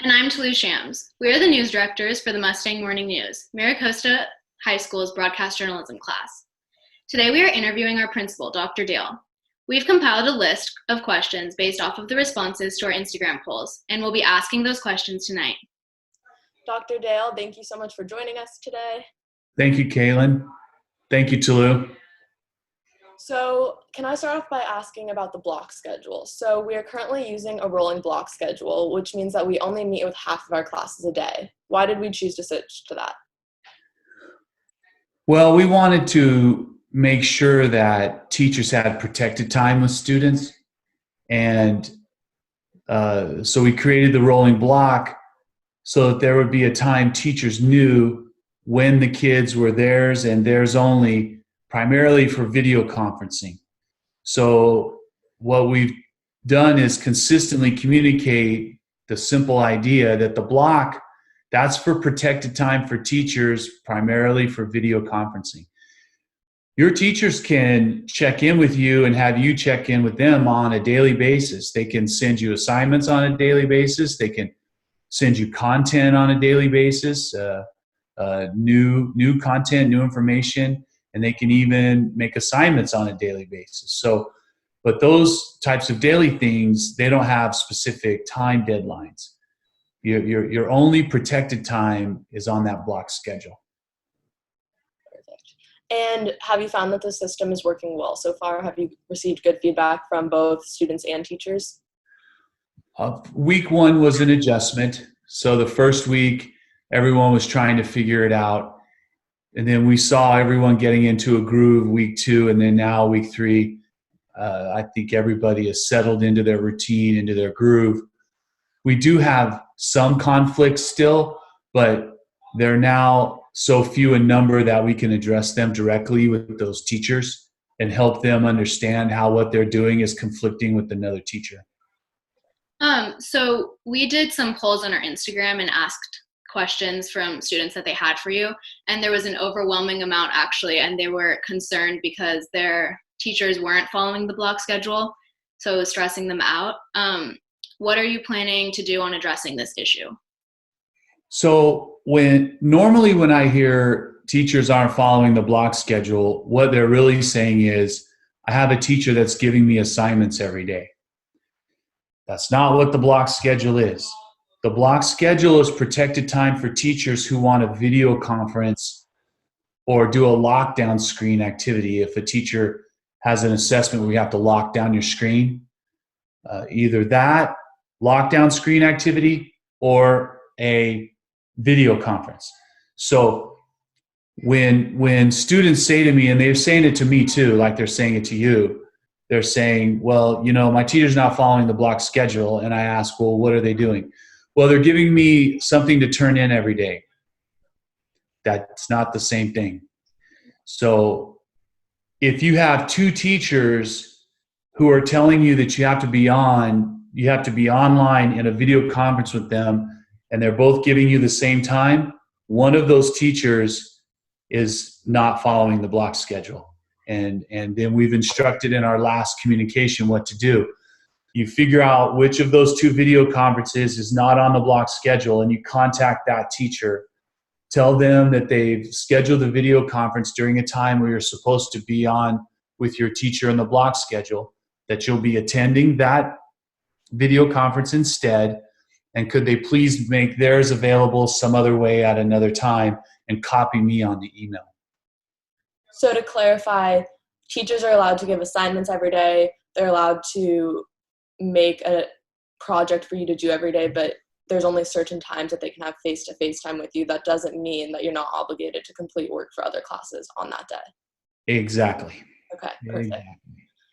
And I'm Toulouse Shams. We are the news directors for the Mustang Morning News, Mira Costa High School's broadcast journalism class. Today we are interviewing our principal, Dr. Dale. We've compiled a list of questions based off of the responses to our Instagram polls, and we'll be asking those questions tonight. Dr. Dale, thank you so much for joining us today. Thank you, Kaylin. Thank you, Toulouse. So can I start off by asking about the block schedule? So we are currently using a rolling block schedule, which means that we only meet with half of our classes a day. Why did we choose to switch to that? Well, we wanted to make sure that teachers had protected time with students. And so we created the rolling block so that there would be a time teachers knew when the kids were theirs and theirs only, primarily for video conferencing. So what we've done is consistently communicate the simple idea that the block, that's for protected time for teachers, primarily for video conferencing. Your teachers can check in with you and have you check in with them on a daily basis. They can send you assignments on a daily basis. They can send you content on a daily basis, new content, new information, and they can even make assignments on a daily basis. So, but those types of daily things, they don't have specific time deadlines. Your only protected time is on that block schedule. Perfect. And have you found that the system is working well so far? Have you received good feedback from both students and teachers? Week one was an adjustment. So the first week, everyone was trying to figure it out. And then we saw everyone getting into a groove week two, and then now week three, I think everybody is settled into their routine, into their groove. We do have some conflicts still, but they're now so few in number that we can address them directly with those teachers and help them understand how what they're doing is conflicting with another teacher. So we did some polls on our Instagram and asked questions from students that they had for you, and there was an overwhelming amount actually, and they were concerned because their teachers weren't following the block schedule, so it was stressing them out. What are you planning to do on addressing this issue? So normally when I hear teachers aren't following the block schedule, what they're really saying is, I have a teacher that's giving me assignments every day. That's not what the block schedule is. The block schedule is protected time for teachers who want a video conference or do a lockdown screen activity. If a teacher has an assessment where you have to lock down your screen, either that lockdown screen activity or a video conference. So when students say to me, and they're saying it to me too, like they're saying it to you, they're saying, well, you know, my teacher's not following the block schedule. And I ask, well, what are they doing? Well, they're giving me something to turn in every day. That's not the same thing. So if you have two teachers who are telling you that you have to be online in a video conference with them, and they're both giving you the same time, one of those teachers is not following the block schedule. And then we've instructed in our last communication what to do. You figure out which of those two video conferences is not on the block schedule, and you contact that teacher. Tell them that they've scheduled a video conference during a time where you're supposed to be on with your teacher in the block schedule, that you'll be attending that video conference instead, and could they please make theirs available some other way at another time and copy me on the email. So to clarify, teachers are allowed to give assignments every day. They're allowed to make a project for you to do every day, but there's only certain times that they can have face-to-face time with you. That doesn't mean that you're not obligated to complete work for other classes on that day. Exactly. Okay, perfect. Exactly.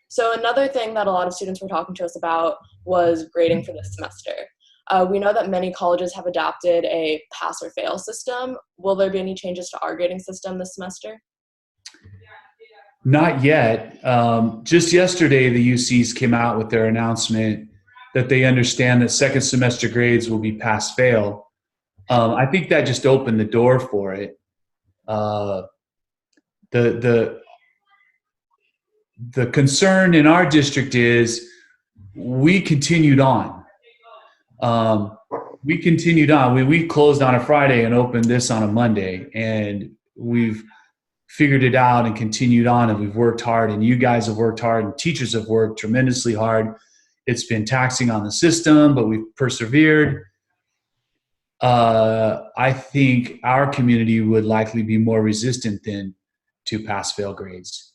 So another thing that a lot of students were talking to us about was grading for this semester. We know that many colleges have adopted a pass or fail system. Will there be any changes to our grading system this semester? Not yet. Just yesterday, the UCs came out with their announcement that they understand that second semester grades will be pass-fail. I think that just opened the door for it. The concern in our district is we continued on. we continued on. We closed on a Friday and opened this on a Monday, and we've figured it out and continued on, and we've worked hard, and you guys have worked hard, and teachers have worked tremendously hard. It's been taxing on the system, but we've persevered. I think our community would likely be more resistant than to pass-fail grades.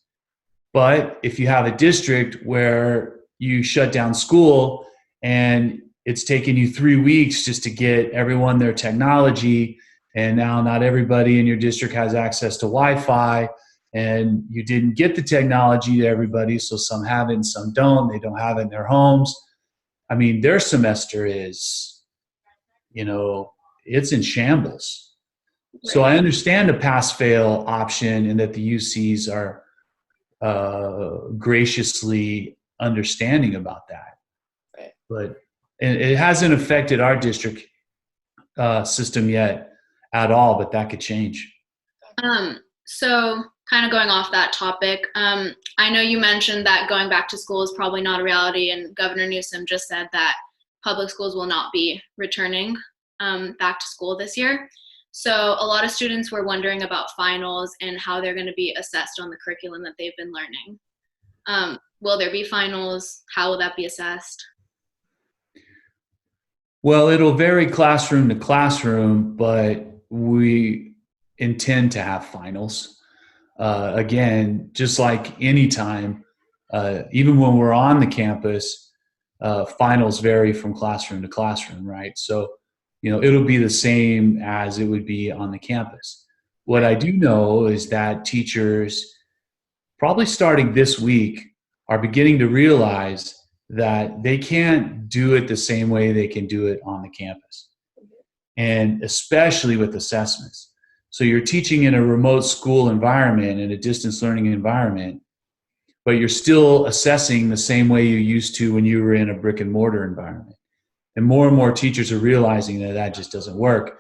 But if you have a district where you shut down school and it's taken you 3 weeks just to get everyone their technology, and now not everybody in your district has access to Wi-Fi, and you didn't get the technology to everybody, so some have it and some don't. They don't have it in their homes. I mean, their semester is, it's in shambles. So I understand the pass-fail option and that the UCs are graciously understanding about that. Right. But it hasn't affected our district system yet at all, but that could change. So kind of going off that topic, I know you mentioned that going back to school is probably not a reality, and Governor Newsom just said that public schools will not be returning back to school this year. So a lot of students were wondering about finals and how they're going to be assessed on the curriculum that they've been learning. Will there be finals? How will that be assessed? Well, it'll vary classroom to classroom, but we intend to have finals. Again, just like any time, even when we're on the campus, finals vary from classroom to classroom, right? So, it'll be the same as it would be on the campus. What I do know is that teachers, probably starting this week, are beginning to realize that they can't do it the same way they can do it on the campus, and especially with assessments. So you're teaching in a remote school environment, in a distance learning environment, but you're still assessing the same way you used to when you were in a brick and mortar environment. And more teachers are realizing that that just doesn't work.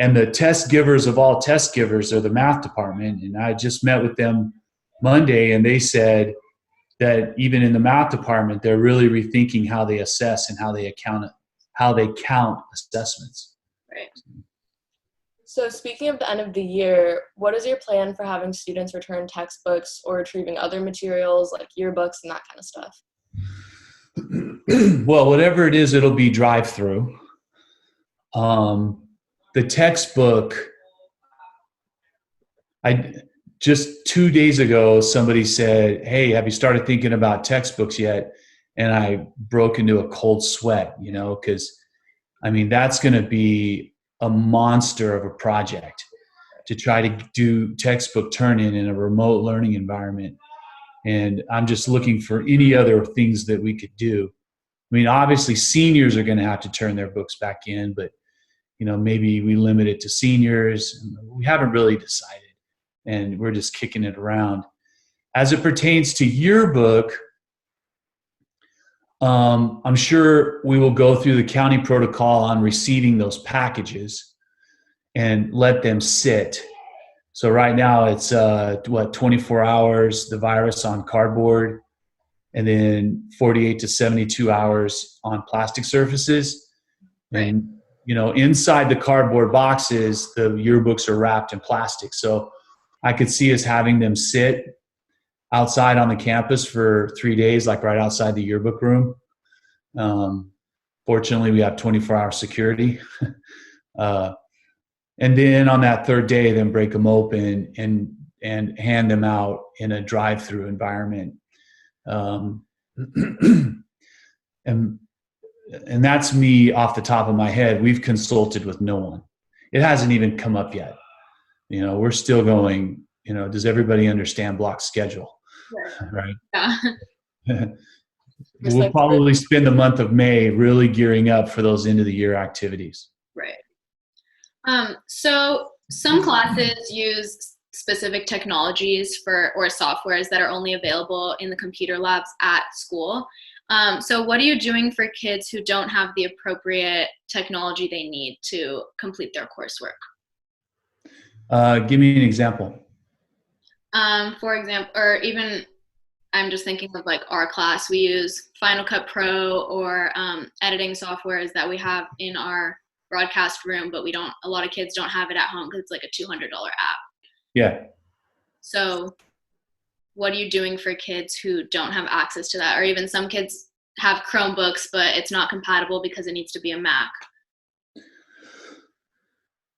And the test givers of all test givers are the math department. And I just met with them Monday, and they said that even in the math department, they're really rethinking how they assess and how they count assessments. Right. So speaking of the end of the year, what is your plan for having students return textbooks or retrieving other materials like yearbooks and that kind of stuff? Well, whatever it is, it'll be drive-through. The textbook, just 2 days ago, somebody said, "Hey, have you started thinking about textbooks yet?" And I broke into a cold sweat, because that's going to be a monster of a project to try to do textbook turn-in in a remote learning environment. And I'm just looking for any other things that we could do. Obviously seniors are going to have to turn their books back in, but maybe we limit it to seniors. We haven't really decided, and we're just kicking it around. As it pertains to yearbook, I'm sure we will go through the county protocol on receiving those packages and let them sit. So right now it's 24 hours, the virus on cardboard, and then 48 to 72 hours on plastic surfaces. Right. And, inside the cardboard boxes, the yearbooks are wrapped in plastic. So I could see us having them sit outside on the campus for 3 days, like right outside the yearbook room. Fortunately, we have 24-hour security. And then on that third day, then break them open and hand them out in a drive-through environment. And that's me off the top of my head. We've consulted with no one. It hasn't even come up yet. We're still going, does everybody understand block schedule? Right? Yeah. We'll probably spend the month of May really gearing up for those end of the year activities. Right. So some classes use specific technologies or softwares that are only available in the computer labs at school. So what are you doing for kids who don't have the appropriate technology they need to complete their coursework? Give me an example. For example, or even I'm just thinking of like our class. We use Final Cut Pro or editing softwares that we have in our broadcast room, but a lot of kids don't have it at home because it's like a $200 app. Yeah. So what are you doing for kids who don't have access to that? Or even some kids have Chromebooks, but it's not compatible because it needs to be a Mac.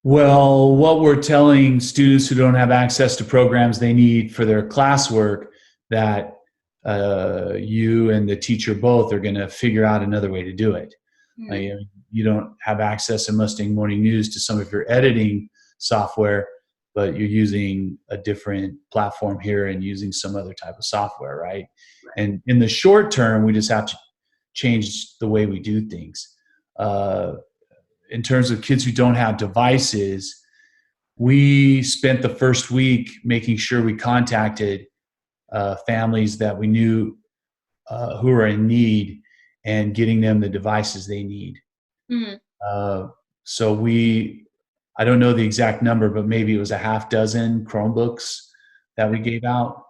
Well, what we're telling students who don't have access to programs they need for their classwork, that you and the teacher both are going to figure out another way to do it. Mm-hmm. You don't have access in Mustang Morning News to some of your editing software, but you're using a different platform here and using some other type of software, right? And in the short term, we just have to change the way we do things. In terms of kids who don't have devices, we spent the first week making sure we contacted families that we knew who are in need and getting them the devices they need. Mm-hmm. So I don't know the exact number, but maybe it was a half dozen Chromebooks that we gave out.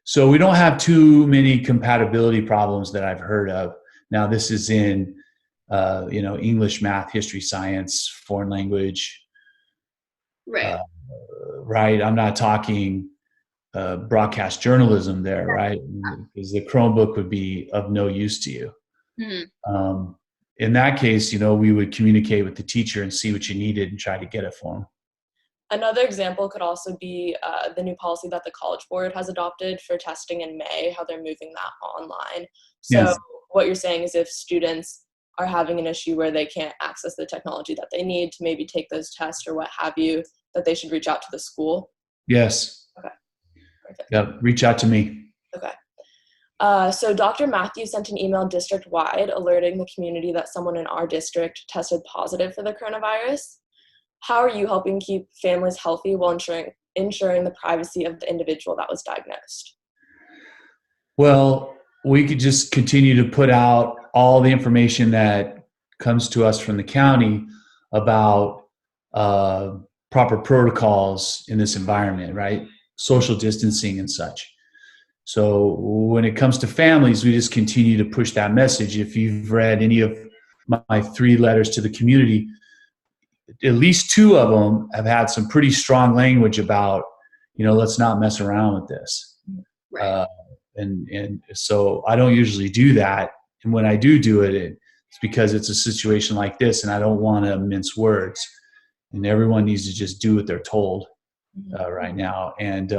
So we don't have too many compatibility problems that I've heard of. Now this is in English, math, history, science, foreign language. Right. Right. I'm not talking broadcast journalism there, right? Because the Chromebook would be of no use to you. Mm-hmm. In that case, we would communicate with the teacher and see what you needed and try to get it for them. Another example could also be the new policy that the College Board has adopted for testing in May, how they're moving that online. So yes. What you're saying is if students are having an issue where they can't access the technology that they need to maybe take those tests or what have you, that they should reach out to the school? Yes. Okay. Perfect. Yep. Reach out to me. Okay. So Dr. Matthews sent an email district-wide alerting the community that someone in our district tested positive for the coronavirus. How are you helping keep families healthy while ensuring the privacy of the individual that was diagnosed? Well, we could just continue to put out all the information that comes to us from the county about proper protocols in this environment, right? Social distancing and such. So when it comes to families, we just continue to push that message. If you've read any of my 3 letters to the community, at least 2 of them have had some pretty strong language about, let's not mess around with this. Right. And so I don't usually do that. And when I do it, it's because it's a situation like this and I don't want to mince words. And everyone needs to just do what they're told right now. And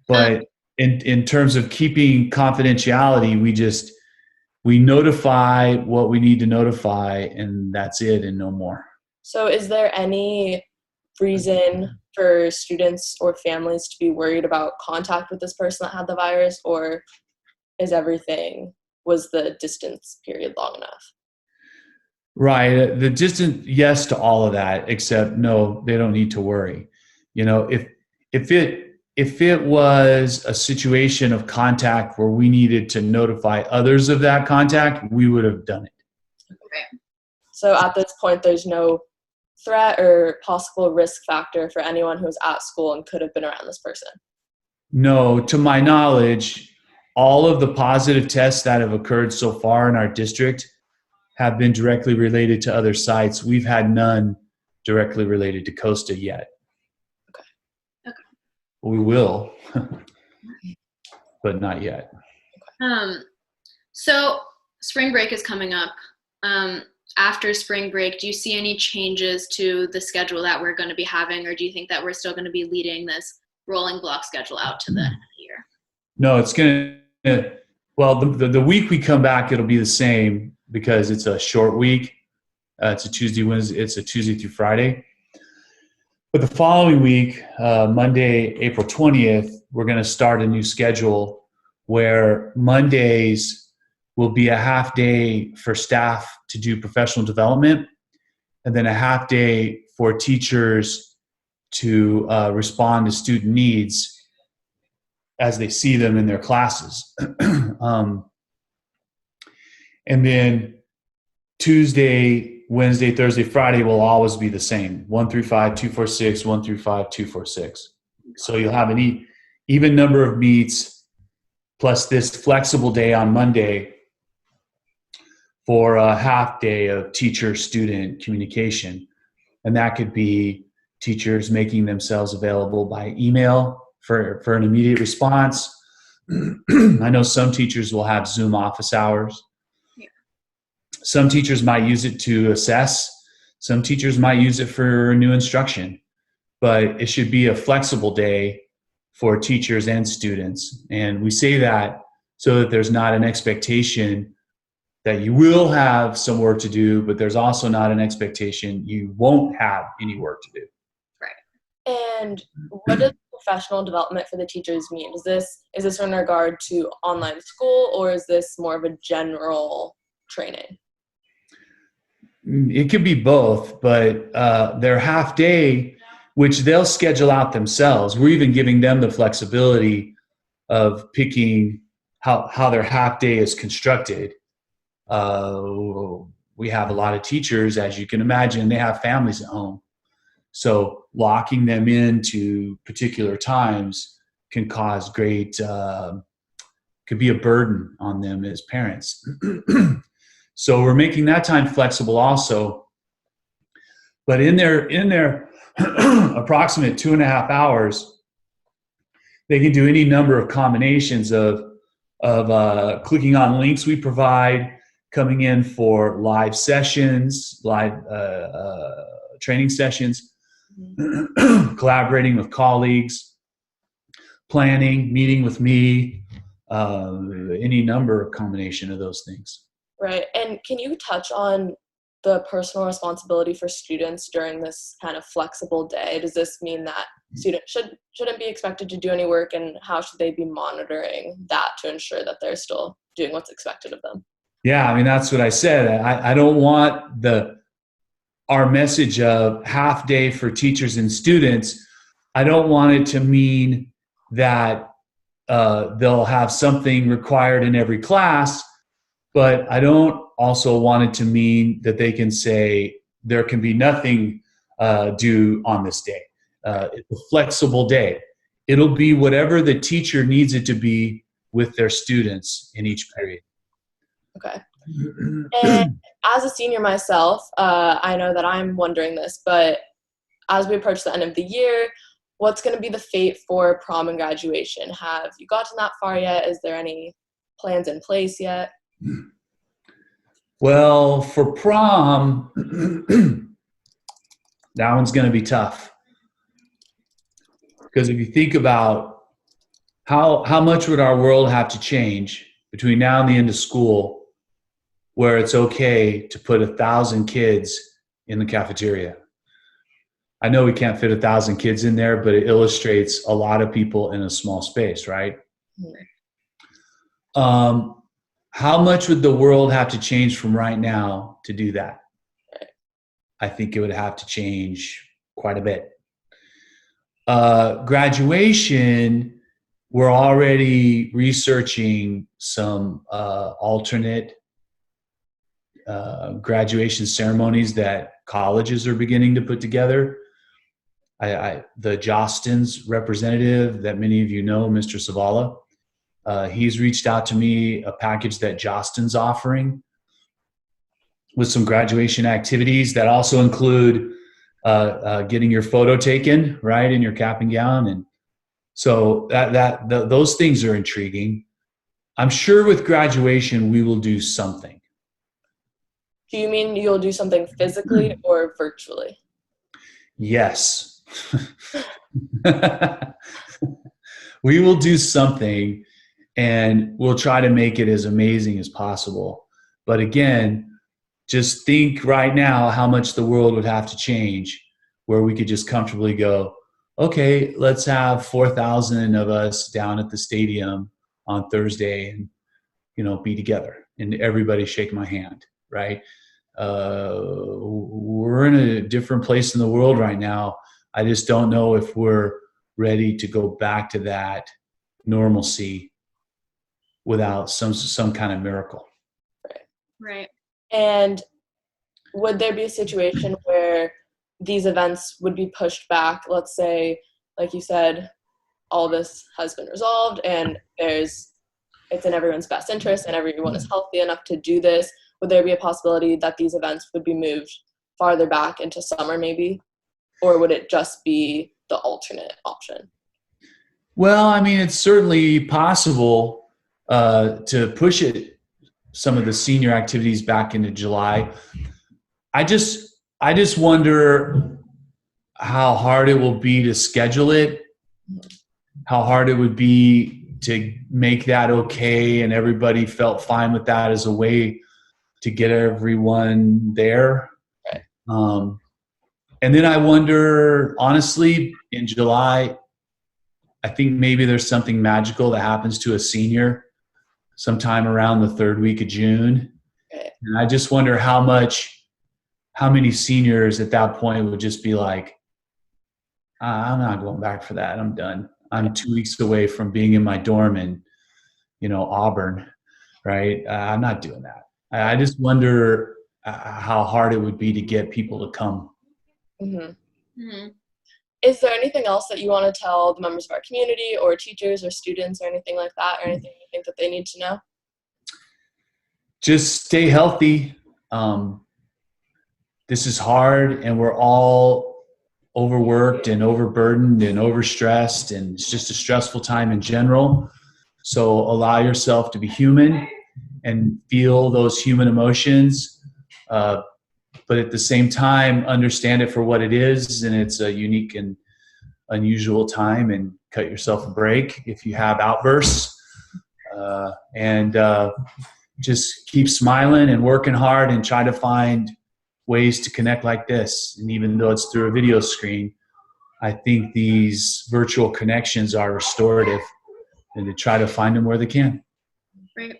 but in terms of keeping confidentiality, we notify what we need to notify, and that's it, and no more. So is there any reason for students or families to be worried about contact with this person that had the virus, or was the distance period long enough? Right. The distance, yes to all of that, except no, they don't need to worry. If it was a situation of contact where we needed to notify others of that contact, we would have done it. Okay. So at this point, there's no threat or possible risk factor for anyone who's at school and could have been around this person? No, to my knowledge, all of the positive tests that have occurred so far in our district have been directly related to other sites. We've had none directly related to Costa yet. Okay. We will, but not yet. So spring break is coming up. After spring break, do you see any changes to the schedule that we're going to be having, or do you think that we're still going to be leading this rolling block schedule out to the end of the year? No, it's going to, well, the week we come back, it'll be the same because it's a short week. It's a Tuesday, Wednesday, it's a Tuesday through Friday. But the following week, Monday, April 20th, we're going to start a new schedule where Mondays will be a half day for staff to do professional development, and then a half day for teachers to respond to student needs as they see them in their classes. And then Tuesday, Wednesday, Thursday, Friday will always be the same. 1 through 5, 2, 4, 6, 1 through 5, 2, 4, 6. So you'll have an even number of meets plus this flexible day on Monday for a half day of teacher-student communication. And that could be teachers making themselves available by email for an immediate response. I know some teachers will have Zoom office hours. Yeah. Some teachers might use it to assess. Some teachers might use it for new instruction. But it should be a flexible day for teachers and students. And we say that so that there's not an expectation that you will have some work to do, but there's also not an expectation you won't have any work to do. Right. And what does professional development for the teachers mean? Is this in regard to online school, or is this more of a general training? It could be both, but their half day, which they'll schedule out themselves. We're even giving them the flexibility of picking how their half day is constructed. We have a lot of teachers, as you can imagine, they have families at home. So locking them into particular times can cause could be a burden on them as parents. So we're making that time flexible also. But in their approximate 2.5 hours, they can do any number of combinations of clicking on links we provide, coming in for live sessions, live training sessions, collaborating with colleagues, planning, meeting with me, any number of combination of those things. Right. And can you touch on the personal responsibility for students during this kind of flexible day? Does this mean that students shouldn't be expected to do any work, and how should they be monitoring that to ensure that they're still doing what's expected of them? Yeah, I mean, that's what I said. I don't want our message of half day for teachers and students. I don't want it to mean that they'll have something required in every class, but I don't also want it to mean that they can say there can be nothing due on this day. It's a flexible day. It'll be whatever the teacher needs it to be with their students in each period. Okay. And as a senior myself, I know that I'm wondering this, but as we approach the end of the year, what's going to be the fate for prom and graduation? Have you gotten that far yet? Is there any plans in place yet? Well, for prom, that one's going to be tough. Because if you think about how much would our world have to change between now and the end of school where it's okay to put 1,000 kids in the cafeteria. I know we can't fit 1,000 kids in there, but it illustrates a lot of people in a small space, right? How much would the world have to change from right now to do that? I think it would have to change quite a bit. Graduation, we're already researching some alternate graduation ceremonies that colleges are beginning to put together. The Jostens representative that many of you know, Mr. Savala, he's reached out to me, a package that Jostens offering with some graduation activities that also include getting your photo taken, right, in your cap and gown. And so those things are intriguing. I'm sure with graduation, we will do something. Do you mean you'll do something physically or virtually? Yes. We will do something, and we'll try to make it as amazing as possible. But again, just think right now how much the world would have to change where we could just comfortably go, okay, let's have 4,000 of us down at the stadium on Thursday and, be together and everybody shake my hand, right? We're in a different place in the world right now. I just don't know if we're ready to go back to that normalcy without some kind of miracle. Right. And would there be a situation where these events would be pushed back? Let's say, like you said, all this has been resolved and it's in everyone's best interest and everyone is healthy enough to do this, would there be a possibility that these events would be moved farther back into summer maybe? Or would it just be the alternate option? Well, I mean, it's certainly possible to push some of the senior activities back into July. I just wonder how hard it will be to schedule it, how hard it would be to make that okay, and everybody felt fine with that as a way to get everyone there. Right. And then I wonder, honestly, in July, I think maybe there's something magical that happens to a senior sometime around the third week of June. Right. And I just wonder how many seniors at that point would just be like, I'm not going back for that. I'm done. I'm 2 weeks away from being in my dorm in, Auburn, right? I'm not doing that. I just wonder how hard it would be to get people to come. Mm-hmm. Mm-hmm. Is there anything else that you want to tell the members of our community or teachers or students or anything like that, or anything you think that they need to know? Just stay healthy. This is hard, and we're all overworked and overburdened and overstressed, and it's just a stressful time in general. So allow yourself to be human and feel those human emotions, but at the same time understand it for what it is, and it's a unique and unusual time, and cut yourself a break if you have outbursts, and just keep smiling and working hard and try to find ways to connect like this. And even though it's through a video screen, I think these virtual connections are restorative, and to try to find them where they can. Great.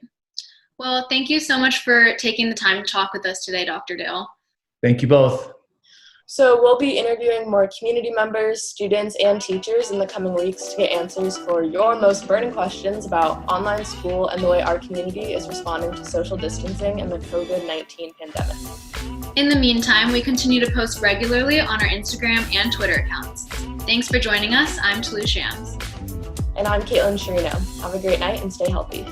Well, thank you so much for taking the time to talk with us today, Dr. Dale. Thank you both. So we'll be interviewing more community members, students, and teachers in the coming weeks to get answers for your most burning questions about online school and the way our community is responding to social distancing and the COVID-19 pandemic. In the meantime, we continue to post regularly on our Instagram and Twitter accounts. Thanks for joining us. I'm Toulouse Shams. And I'm Caitlin Sherino. Have a great night and stay healthy.